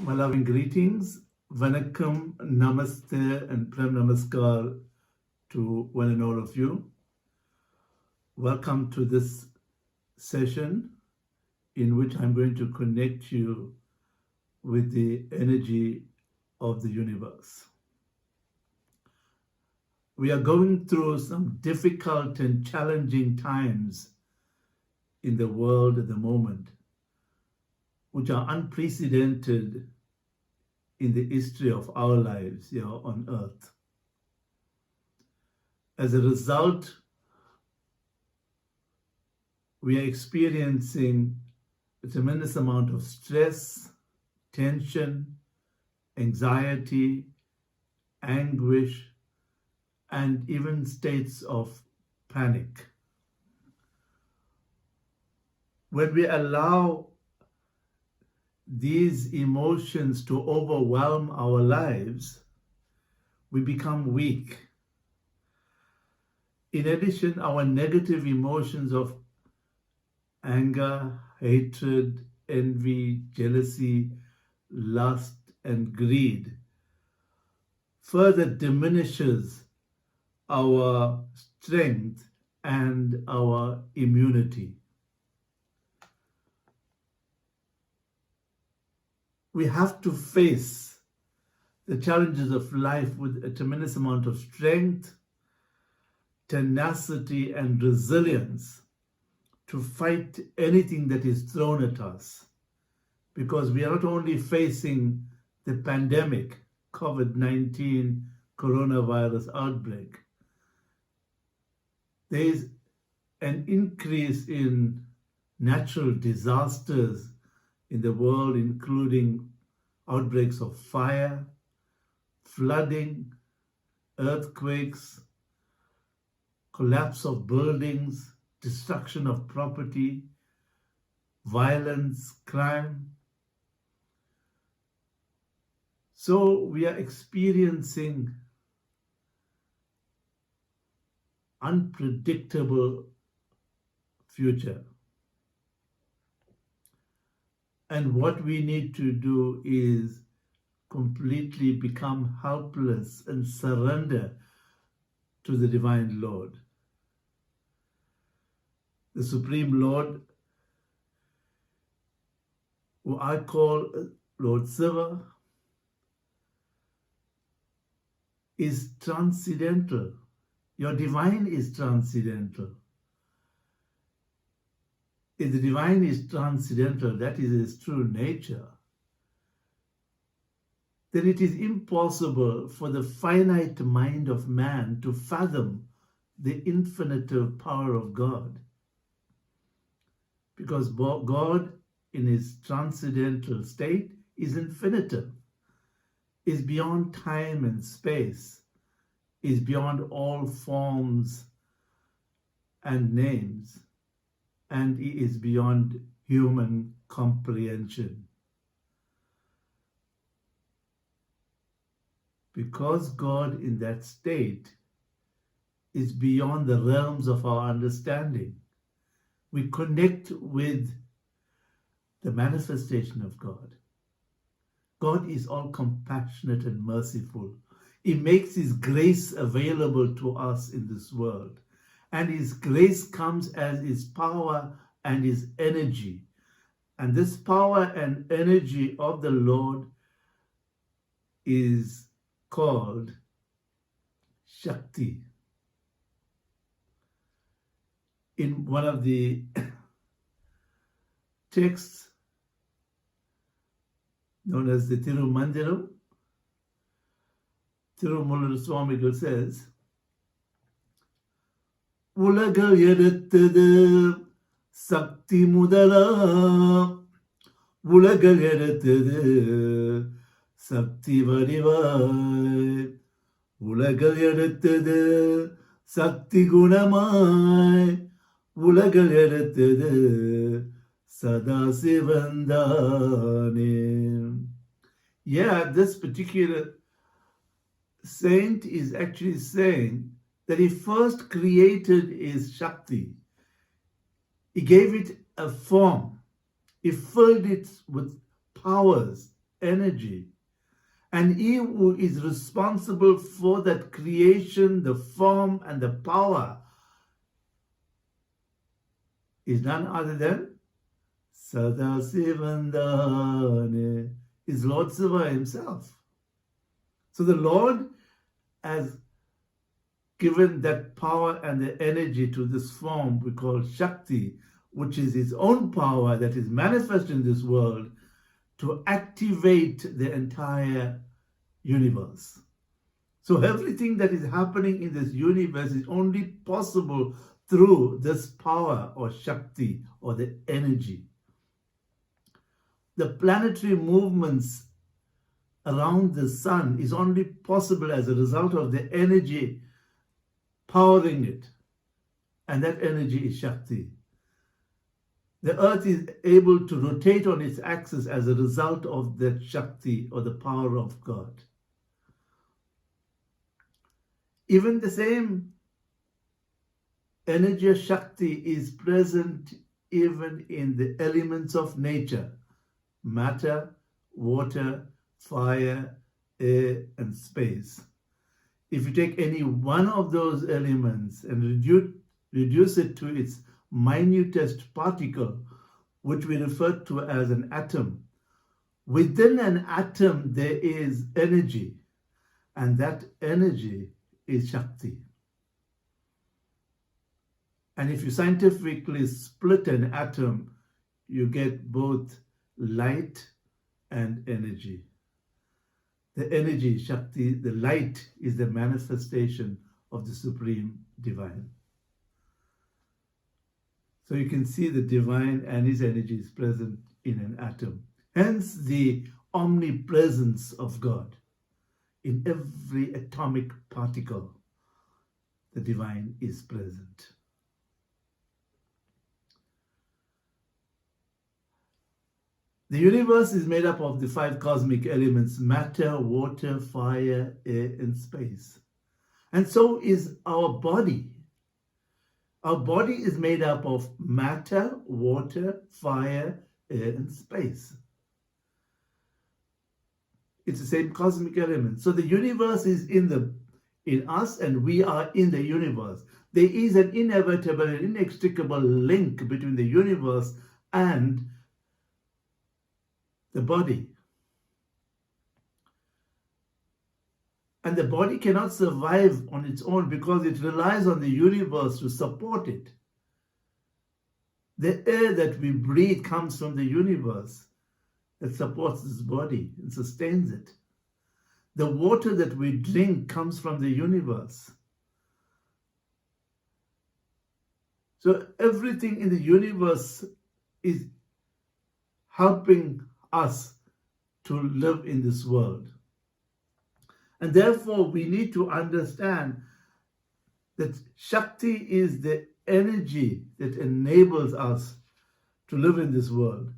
My loving greetings, Vanakkam, Namaste, and Prem Namaskar to one and all of you. Welcome to this session in which I'm going to connect you with the energy of the universe. We are going through some difficult and challenging times in the world at the moment, which are unprecedented in the history of our lives here on earth. As a result, we are experiencing a tremendous amount of stress, tension, anxiety, anguish, and even states of panic. When we allow these emotions to overwhelm our lives, we become weak. In addition, our negative emotions of anger, hatred, envy, jealousy, lust, and greed further diminishes our strength and our immunity. We have to face the challenges of life with a tremendous amount of strength, tenacity, and resilience to fight anything that is thrown at us. Because we are not only facing the pandemic, COVID-19 coronavirus outbreak, there is an increase in natural disasters in the world, including outbreaks of fire, flooding, earthquakes, collapse of buildings, destruction of property, violence, crime. So we are experiencing unpredictable future. And what we need to do is completely become helpless and surrender to the Divine Lord. The Supreme Lord, who I call Lord Shiva, is transcendental. Your divine is transcendental. If the divine is transcendental, that is its true nature, then it is impossible for the finite mind of man to fathom the infinitive power of God. Because God, in his transcendental state, is infinitive, is beyond time and space, is beyond all forms and names, and he is beyond human comprehension. Because God in that state is beyond the realms of our understanding, we connect with the manifestation of God. God is all compassionate and merciful. He makes his grace available to us in this world. And his grace comes as his power and his energy. And this power and energy of the Lord is called Shakti. In one of the texts known as the Tirumandiram, Swami says, உலகள் எடுத்தது சக்தி முதலா உலகள் எடுத்தது சக்தி வடிவாய் உலகள் எடுத்தது சக்தி குணமாய் உலகள் எடுத்தது சதா சிவந்தானே. Yeah, this particular saint is actually saying that he first created his Shakti. He gave it a form. He filled it with powers energy. And he who is responsible for that creation, the form and the power is none other than Sadasivandane, is Lord Shiva himself. So the Lord has given that power and the energy to this form we call Shakti, which is his own power that is manifest in this world to activate the entire universe. So everything that is happening in this universe is only possible through this power or Shakti or the energy. The planetary movements around the sun is only possible as a result of the energy powering it. And that energy is Shakti. The earth is able to rotate on its axis as a result of that Shakti or the power of God. Even the same energy of Shakti is present even in the elements of nature: matter, water, fire, air, and space. If you take any one of those elements and reduce it to its minutest particle, which we refer to as an atom, within an atom there is energy, and that energy is Shakti. And if you scientifically split an atom, you get both light and energy. The energy is Shakti, the light is the manifestation of the Supreme Divine. So you can see the divine and his energy is present in an atom. Hence the omnipresence of God. In every atomic particle, the divine is present. The universe is made up of the 5 cosmic elements: matter, water, fire, air, and space. And so is our body. Our body is made up of matter, water, fire, air, and space. It's the same cosmic element. So the universe is in us, and we are in the universe. There is an inevitable and inextricable link between the universe and the body. And the body cannot survive on its own because it relies on the universe to support it. The air that we breathe comes from the universe that supports this body and sustains it. The water that we drink comes from the universe. So everything in the universe is helping us to live in this world. And therefore, we need to understand that Shakti is the energy that enables us to live in this world.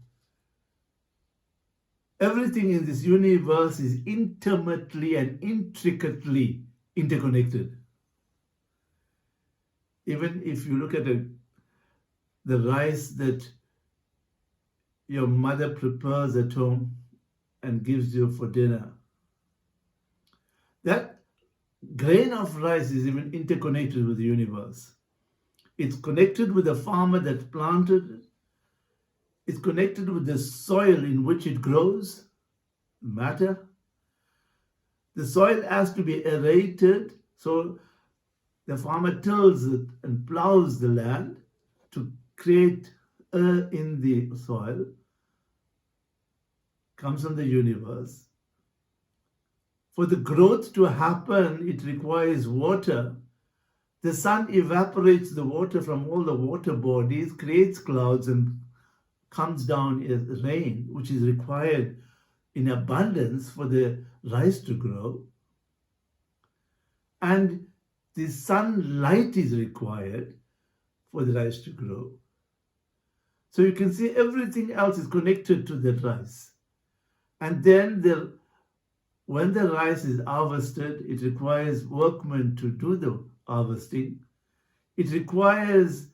Everything in this universe is intimately and intricately interconnected. Even if you look at the rice that your mother prepares at home and gives you for dinner, that grain of rice is even interconnected with the universe. It's connected with the farmer that planted it. It's connected with the soil in which it grows, matter. The soil has to be aerated, so the farmer tills it and plows the land to create air in the soil. Comes from the universe. For the growth to happen, it requires water. The sun evaporates the water from all the water bodies, creates clouds, and comes down as rain, which is required in abundance for the rice to grow. And the sunlight is required for the rice to grow. So you can see everything else is connected to the rice. And then when the rice is harvested, it requires workmen to do the harvesting. It requires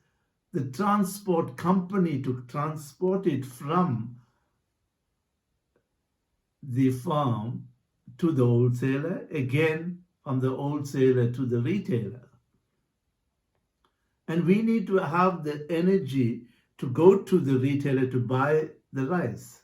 the transport company to transport it from the farm to the wholesaler, again from the wholesaler to the retailer. And we need to have the energy to go to the retailer to buy the rice.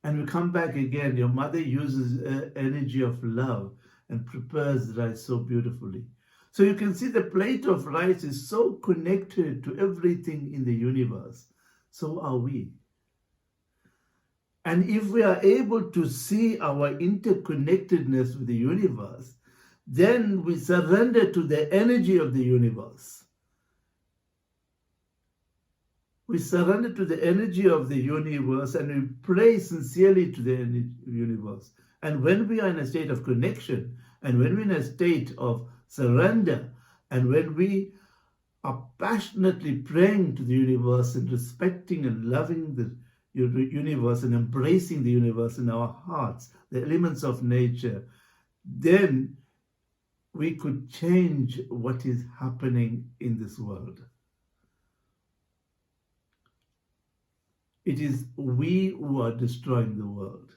And we come back again. Your mother uses energy of love and prepares the rice so beautifully. So you can see the plate of rice is so connected to everything in the universe. So are we. And if we are able to see our interconnectedness with the universe, then we surrender to the energy of the universe. We surrender to the energy of the universe and we pray sincerely to the universe. And when we are in a state of connection, and when we're in a state of surrender, and when we are passionately praying to the universe and respecting and loving the universe and embracing the universe in our hearts, the elements of nature, then we could change what is happening in this world. It is we who are destroying the world.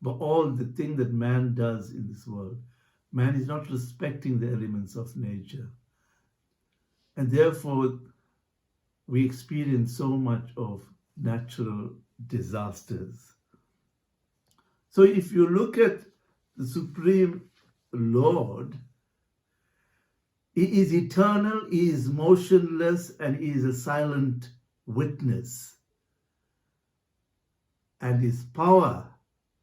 But all the thing that man does in this world, man is not respecting the elements of nature. And therefore, we experience so much of natural disasters. So if you look at the Supreme Lord, He is eternal, He is motionless, and He is a silent witness. And His power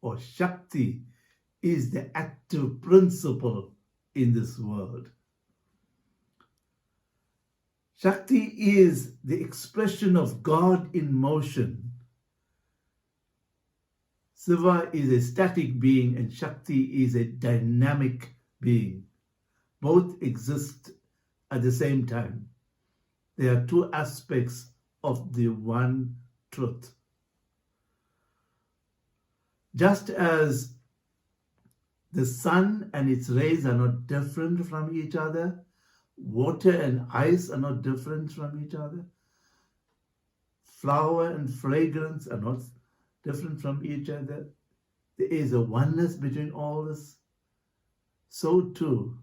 or Shakti is the active principle in this world. Shakti is the expression of God in motion. Shiva is a static being and Shakti is a dynamic being. Both exist at the same time. They are two aspects of the one truth. Just as the sun and its rays are not different from each other, water and ice are not different from each other, flower and fragrance are not different from each other, there is a oneness between all this. So too,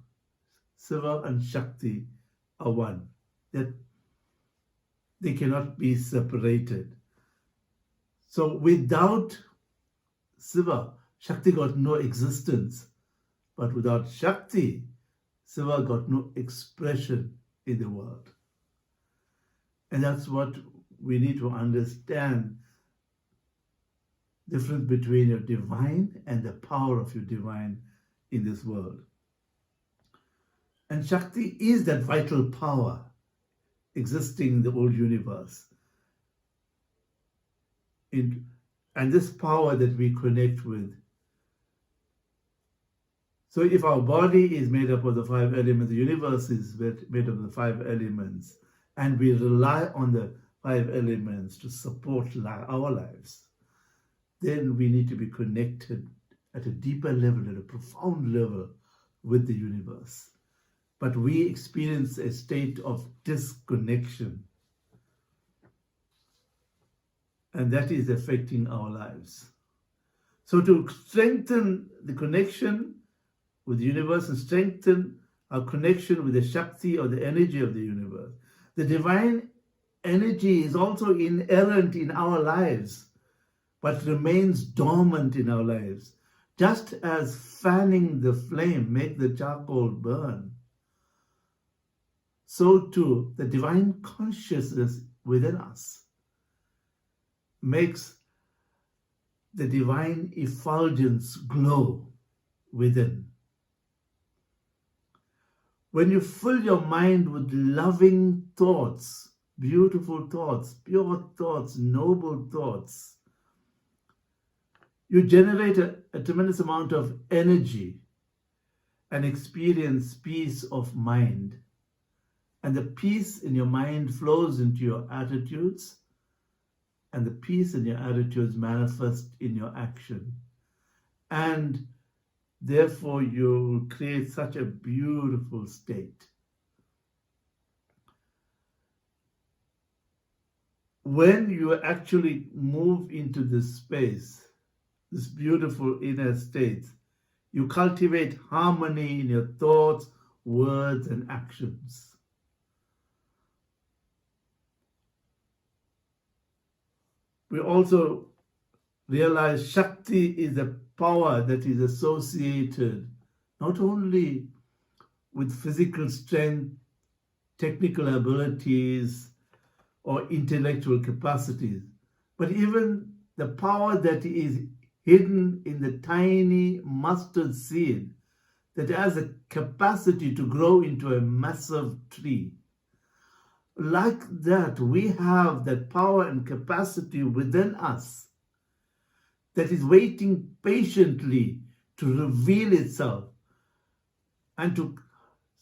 Shiva and Shakti are one, that they cannot be separated. So without Shiva, Shakti got no existence. But without Shakti, Shiva got no expression in the world. And that's what we need to understand, the difference between your divine and the power of your divine in this world. And Shakti is that vital power existing in the whole universe. And this power that we connect with. So if our body is made up of the 5 elements, the universe is made up of the 5 elements, and we rely on the 5 elements to support our lives, then we need to be connected at a deeper level, at a profound level with the universe. But we experience a state of disconnection. And that is affecting our lives. So to strengthen the connection with the universe and strengthen our connection with the Shakti or the energy of the universe, the divine energy is also inherent in our lives, but remains dormant in our lives. Just as fanning the flame makes the charcoal burn, so too the divine consciousness within us makes the divine effulgence glow within. When you fill your mind with loving thoughts, beautiful thoughts, pure thoughts, noble thoughts, you generate a tremendous amount of energy and experience peace of mind. And the peace in your mind flows into your attitudes, and the peace in your attitudes manifest in your action. And therefore, you create such a beautiful state. When you actually move into this space, this beautiful inner state. You cultivate harmony in your thoughts, words, and actions. We also realize Shakti is a power that is associated not only with physical strength, technical abilities, or intellectual capacities, but even the power that is hidden in the tiny mustard seed that has a capacity to grow into a massive tree. Like that, we have that power and capacity within us that is waiting patiently to reveal itself and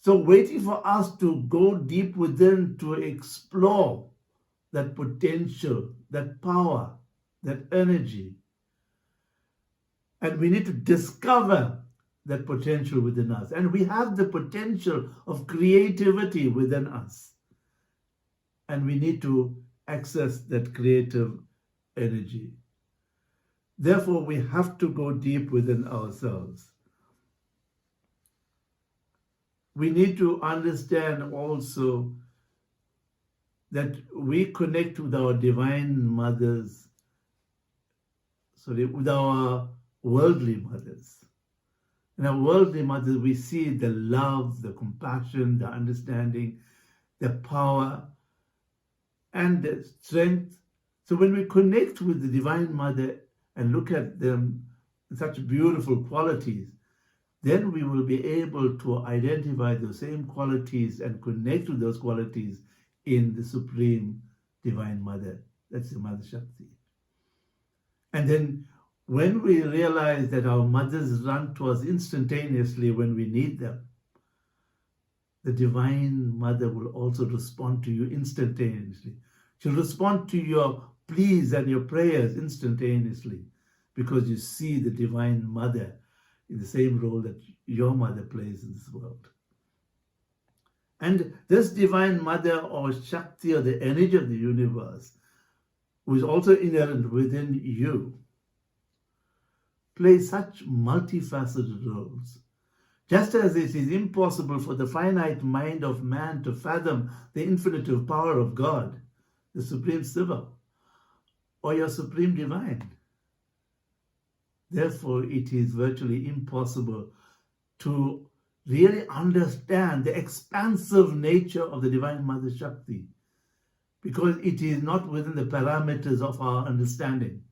so waiting for us to go deep within to explore that potential, that power, that energy. And we need to discover that potential within us. And we have the potential of creativity within us. And we need to access that creative energy. Therefore, we have to go deep within ourselves. We need to understand also that we connect with our divine mothers, with our worldly mothers. In our worldly mothers, we see the love, the compassion, the understanding, the power, and the strength. So when we connect with the Divine Mother and look at them, such beautiful qualities, then we will be able to identify those same qualities and connect with those qualities in the Supreme Divine Mother. That's the Mother Shakti. And then when we realize that our mothers run to us instantaneously when we need them, the Divine Mother will also respond to you instantaneously. She'll respond to your pleas and your prayers instantaneously because you see the Divine Mother in the same role that your mother plays in this world. And this Divine Mother or Shakti or the energy of the universe, who is also inherent within you, plays such multifaceted roles. Just as it is impossible for the finite mind of man to fathom the infinitive power of God, the Supreme Siva, or your Supreme Divine. Therefore, it is virtually impossible to really understand the expansive nature of the Divine Mother Shakti because it is not within the parameters of our understanding.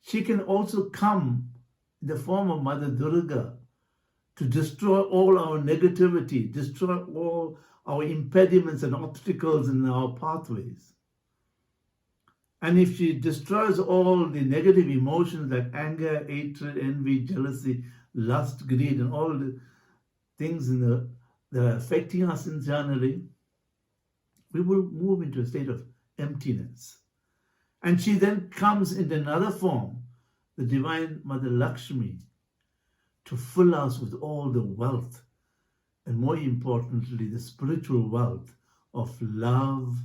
She can also come in the form of Mother Durga to destroy all our negativity, destroy all our impediments and obstacles in our pathways. And if she destroys all the negative emotions like anger, hatred, envy, jealousy, lust, greed, and all the things that are affecting us internally, we will move into a state of emptiness. And she then comes in another form, the Divine Mother Lakshmi, to fill us with all the wealth, and more importantly, the spiritual wealth of love,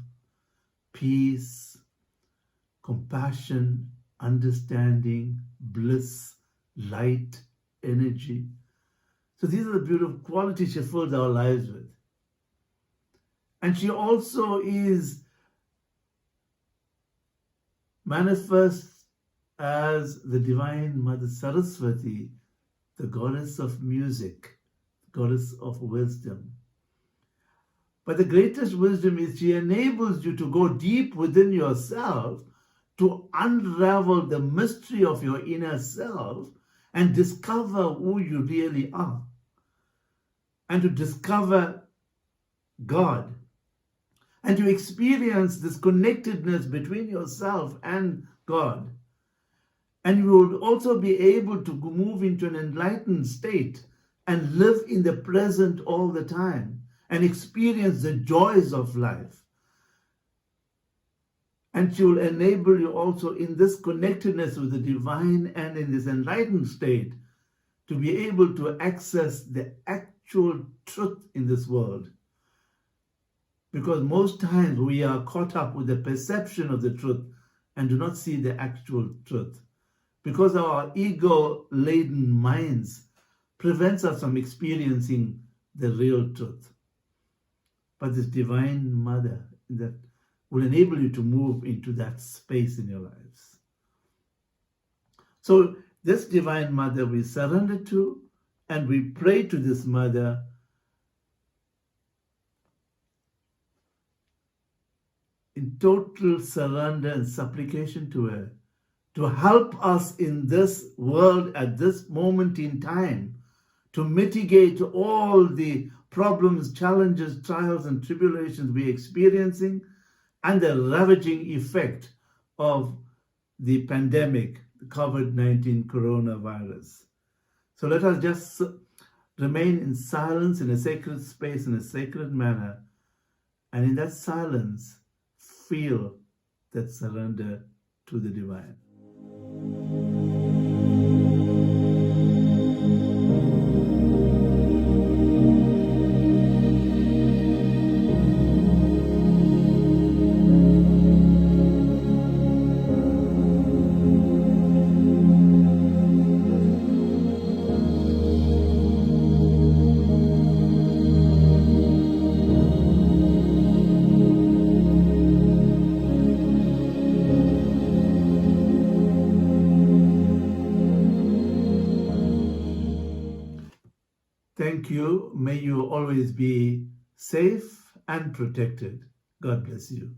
peace, compassion, understanding, bliss, light, energy. So these are the beautiful qualities she fills our lives with. And she also is manifest as the Divine Mother Saraswati, the goddess of music, the goddess of wisdom. But the greatest wisdom is she enables you to go deep within yourself to unravel the mystery of your inner self and discover who you really are, and to discover God, and to experience this connectedness between yourself and God. And you will also be able to move into an enlightened state and live in the present all the time and experience the joys of life. And she will enable you also in this connectedness with the divine and in this enlightened state to be able to access the actual truth in this world. Because most times we are caught up with the perception of the truth and do not see the actual truth. Because our ego-laden minds prevents us from experiencing the real truth. But this Divine Mother that will enable you to move into that space in your lives. So this Divine Mother we surrender to, and we pray to this Mother in total surrender and supplication to her to help us in this world at this moment in time to mitigate all the problems, challenges, trials, and tribulations we're experiencing and the ravaging effect of the pandemic, the COVID-19 coronavirus. So let us just remain in silence in a sacred space, in a sacred manner, and in that silence, feel that surrender to the divine. Thank you. May you always be safe and protected. God bless you.